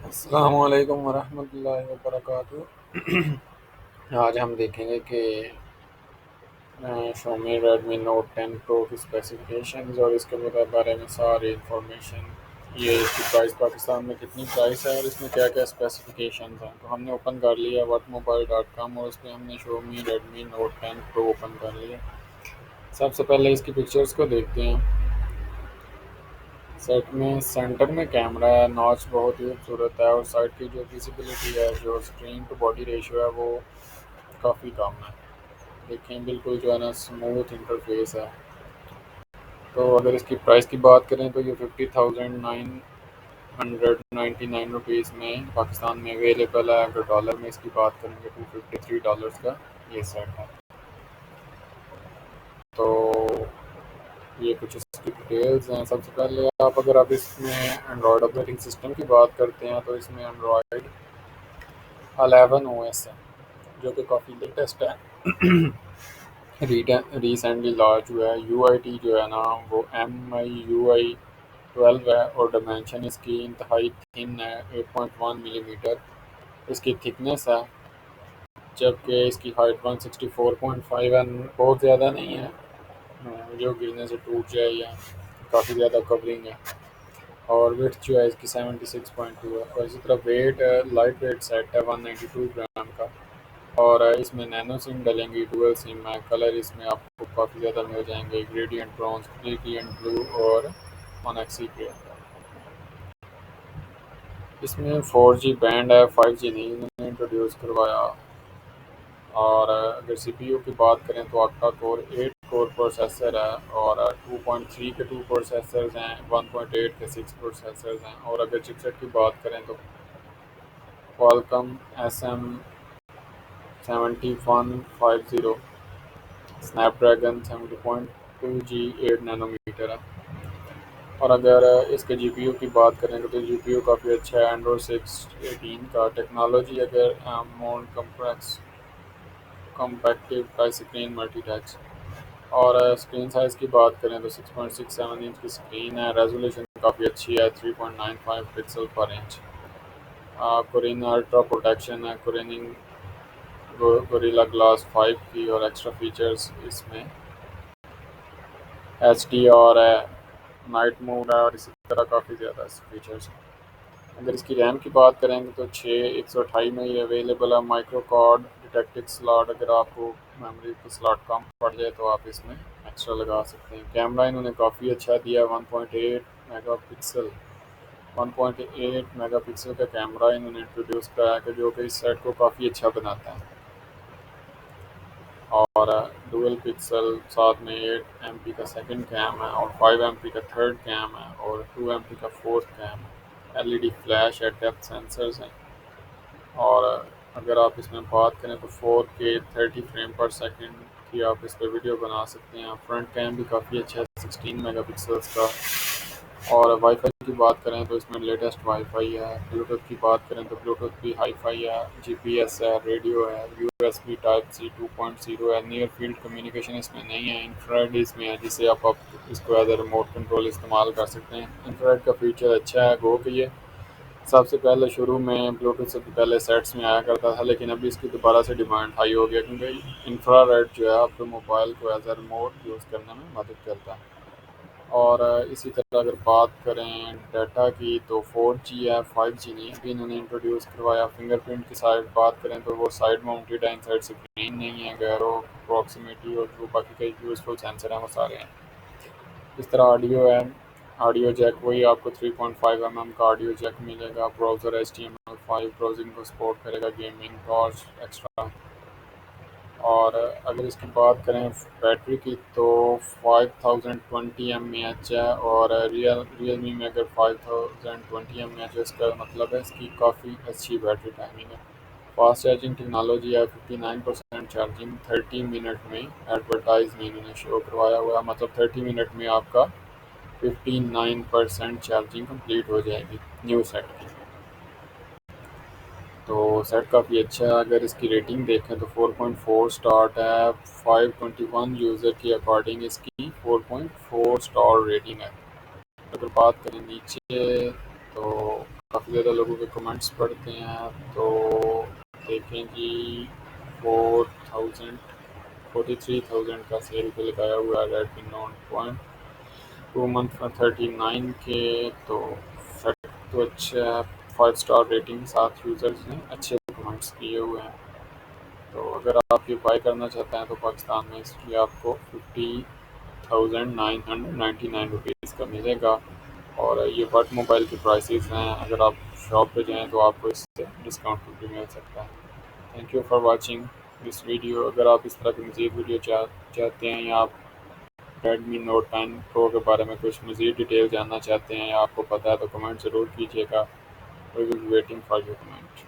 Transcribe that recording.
अस्सलामुअलैकुम वरहमतुल्लाहि वबरकातुहू। आज हम देखेंगे कि Xiaomi Redmi Note 10 Pro की स्पेसिफिकेशंस और इसके बारे में सारी इंफॉर्मेशन, ये इसकी प्राइस पाकिस्तान में कितनी प्राइस है और इसमें क्या क्या स्पेसिफिकेशंस हैं। तो हमने ओपन कर लिया whatmobile.com और उस पर हमने Xiaomi Redmi Note 10 Pro open कर लिया। सबसे पहले इसकी पिक्चर्स को देखते हैं। सेट में सेंटर में कैमरा है, नॉच बहुत ही खूबसूरत है और साइड की जो विजिबिलिटी है, जो स्क्रीन टू बॉडी रेशियो है, वो काफ़ी कम है। देखें, बिल्कुल जो है ना स्मूथ इंटरफेस है। तो अगर इसकी प्राइस की बात करें तो ये 50,999 रुपीज़ में पाकिस्तान में अवेलेबल है। अगर डॉलर में इसकी बात करेंगे $253 का ये सेट है। तो ये कुछ इसकी डिटेल्स हैं। सबसे पहले अगर आप इसमें एंड्रॉयड ऑपरेटिंग सिस्टम की बात करते हैं तो इसमें एंड्रॉयड 11 OS है, जो कि काफ़ी लेटेस्ट है। रिसेंटली लॉन्च हुआ है। यूआईटी जो है ना वो MIUI 12 है और डायमेंशन इसकी इंतहाई थिन है, 8.1 मिलीमीटर इसकी थिकनेस है, जबकि इसकी हाइट 164.5 है। बहुत ज़्यादा नहीं है जो गिरने से टूट जाए, या काफ़ी ज़्यादा कवरिंग है। और वेट जो है इसकी 76.2 है। और इसी तरह वेट, लाइट वेट सेट है 192 ग्राम का। और इसमें नैनो सिम डलेंगी, डुअल सिम है। कलर इसमें आपको काफ़ी ज़्यादा मिल जाएंगे, ग्रेडियंट ब्राउन्स, ग्रेडियंट ब्लू और ऑनेक्सी ग्रे। इसमें 4G बैंड है, 5G नहीं इन्होंने इंट्रोड्यूस करवाया। और अगर CPU की बात करें तो आपका कोर 8 कोर प्रोसेसर है और 2.3 के 2 प्रोसेसर्स हैं, 1.8 के 6 प्रोसेसर्स हैं। और अगर चिपसेट की बात करें तो Qualcomm SM7150, Snapdragon 70.2G 8 nanometre है। और अगर इसके GPU की बात करें तो GPU काफ़ी अच्छा है, एंड्रॉयड 6 18 का टेक्नोलॉजी। अगर मोड कम्प्रेक्स कॉम्पैक्टिव टच स्क्रीन मल्टी टच। और स्क्रीन साइज़ की बात करें तो 6.67 इंच की स्क्रीन है। रेजोल्यूशन काफ़ी अच्छी है, 3.95 पिक्सल पर इंच। कोरिना अल्ट्रा प्रोटेक्शन है, कोरिनिंग गोरिल्ला ग्लास 5 की। और एक्स्ट्रा फीचर्स इसमें HD और नाइट मोड है और इसी तरह काफ़ी ज़्यादा फीचर्स हैं। अगर इसकी रैम की बात करेंगे तो 128 में ये अवेलेबल है। माइक्रो कार्ड डिटेक्टिव स्लॉट, अगर आपको मेमोरी की स्लॉट कम पड़ जाए तो आप इसमें एक्स्ट्रा लगा सकते हैं। कैमरा इन्होंने काफ़ी अच्छा दिया, 1.8 मेगापिक्सल का कैमरा इन्होंने इंट्रोड्यूस कराया कि जो कि इस सेट को काफ़ी अच्छा बनाता है। और डुअल पिक्सल, साथ में 8 MP का सेकंड कैम है और 5 MP का थर्ड कैम है और 2 MP का फोर्थ कैम है। LED फ्लैश है, डेप्थ सेंसर्स हैं। और अगर आप इसमें बात करें तो 4K 30 फ्रेम पर सेकंड की आप इस पर वीडियो बना सकते हैं। फ्रंट कैम भी काफ़ी अच्छा है, 16 मेगापिक्सल्स का। और वाईफाई की बात करें तो इसमें लेटेस्ट वाईफाई है। ब्लूटूथ की बात करें तो ब्लूटूथ भी हाई फाई है, GPS है, रेडियो है, USB टाइप C 2.0 है। नियर फील्ड कम्युनिकेशन इसमें नहीं है। इंफ्रारेड इसमें है, जिससे आप इसको एज अ रिमोट कंट्रोल इस्तेमाल कर सकते हैं। इंफ्रारेड का फीचर अच्छा है। गो कि ये सबसे पहले शुरू में ब्लूटूथ से पहले सेट्स में आया करता था, लेकिन अभी इसकी दोबारा से डिमांड हाई हो गया, क्योंकि इंफ्रारेड जो है आपके मोबाइल को एज अ रिमोट यूज़ करने में मदद करता है। और इसी तरह अगर बात करें डाटा की तो 4G है, 5G नहीं अभी इन्होंने इंट्रोड्यूस करवाया। फिंगरप्रिंट की साइड बात करें तो वो साइड माउंटेड है, इनसाइड स्क्रीन नहीं है। गैरो, प्रॉक्सिमिटी और जो बाकी के यूजफुल सेंसर हैं वो सारे हैं। इस तरह ऑडियो है, ऑडियो जैक वही आपको 3.5 का ऑडियो जैक मिलेगा। ब्राउज़र HTML5 ब्राउजिंग को सपोर्ट करेगा, गेमिंग, टॉर्च एक्स्ट्रा। और अगर इसकी बात करें बैटरी की तो 5020 mAh है। और रियलमी में अगर 5020 mAh है, इसका मतलब है इसकी काफ़ी अच्छी बैटरी टाइमिंग है। फास्ट चार्जिंग टेक्नोलॉजी है, 59% चार्जिंग 30 मिनट में एडवर्टाइज में इन्होंने शो करवाया हुआ है। मतलब 30 मिनट में आपका 59% चार्जिंग कंप्लीट हो जाएगी न्यू सेट की। तो सेट काफ़ी अच्छा है। अगर इसकी रेटिंग देखें तो 4.4 स्टार्ट है। 521 यूज़र की अकॉर्डिंग इसकी 4.4 स्टार रेटिंग है। अगर बात करें नीचे तो काफ़ी ज़्यादा लोगों के कमेंट्स पढ़ते हैं, तो देखें जी 43,000 का सेल पे लगाया हुआ है रेडमी नोट पॉइंट 2 मंथ में 39 के। तो फैक्ट तो अच्छा है, 5 स्टार रेटिंग, 7 यूज़र्स ने अच्छे कमेंट्स किए हुए हैं। तो अगर आप ये बाई करना चाहते हैं तो पाकिस्तान में इसकी आपको 50,999 रुपीज़ का मिलेगा। और ये बट मोबाइल की प्राइसेस हैं, अगर आप शॉप पे जाएं तो आपको इससे डिस्काउंट भी मिल सकता है। Thank you for watching this video. अगर आप इस तरह की मज़ीद वीडियो चाहते हैं, या आप रेडमी नोट 10 प्रो के बारे में कुछ मज़ीद डिटेल जानना चाहते हैं, या आपको पता है, तो कमेंट ज़रूर कीजिएगा। We will be waiting for your comment.